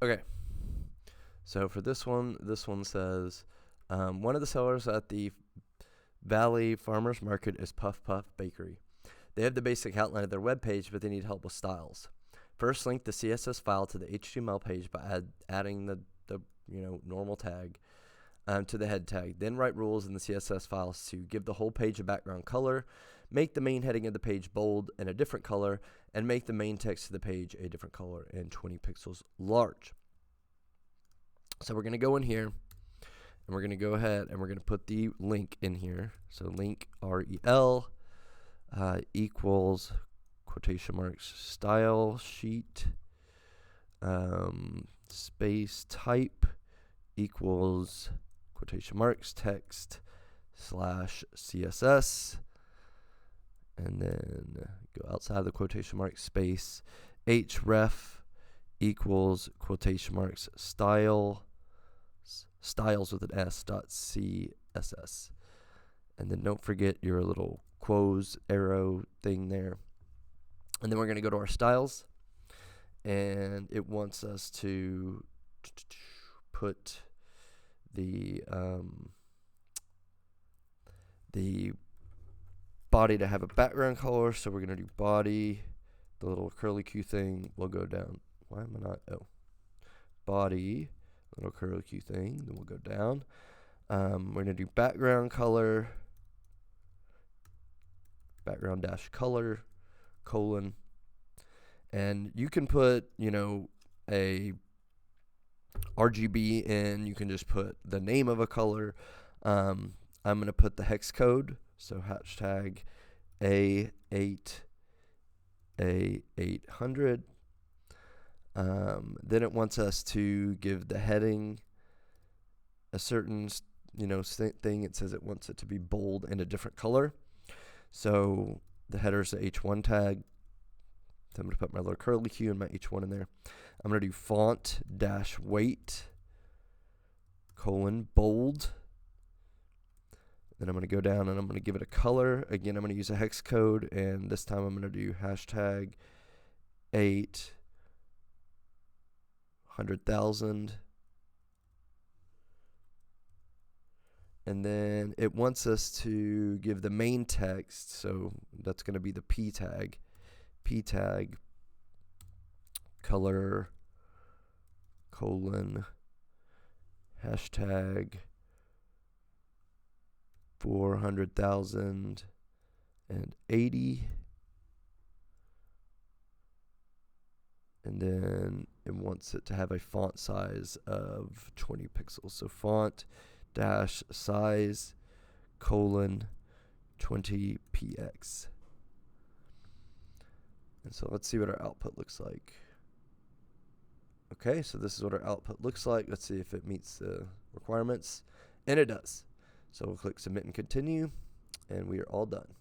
Okay. So for this one says, one of the sellers at the Valley Farmers Market is Puff Puff Bakery. They have the basic outline of their web page, but they need help with styles. First, link the CSS file to the HTML page by adding the normal tag to the head tag. Then write rules in the CSS files to give the whole page a background color, make the main heading of the page bold and a different color, and make the main text of the page a different color and 20 pixels large. So we're going to go in here, and we're going to go ahead and we're going to put the link in here. So link rel equals quotation marks style sheet space type equals quotation marks text slash CSS, and then go outside the quotation mark space href equals quotation marks styles with an s dot css, and then don't forget your little quotes arrow thing there. And then we're going to go to our styles, and it wants us to put the body to have a background color. So we're going to do body, the little curly Q thing will go down. Why am I not? Oh, body, little curly Q thing, then we'll go down. We're going to do background color, background dash color, colon, and you can put, a RGB in. You can just put the name of a color. I'm going to put the hex code, so hashtag A800. Then it wants us to give the heading a certain thing. It says it wants it to be bold and a different color. So the header is the H1 tag. So I'm going to put my little curly Q and my H1 in there. I'm going to do font dash weight colon bold. Then I'm going to go down and I'm going to give it a color. Again, I'm going to use a hex code, and this time I'm going to do hashtag 800,000. And then it wants us to give the main text, so that's going to be the P tag color colon hashtag 400,080, and then it wants it to have a font size of 20 pixels. So font dash size colon 20 px. And so let's see what our output looks like. Okay, so this is what our output looks like. Let's see if it meets the requirements, and it does. So we'll click submit and continue, and we are all done.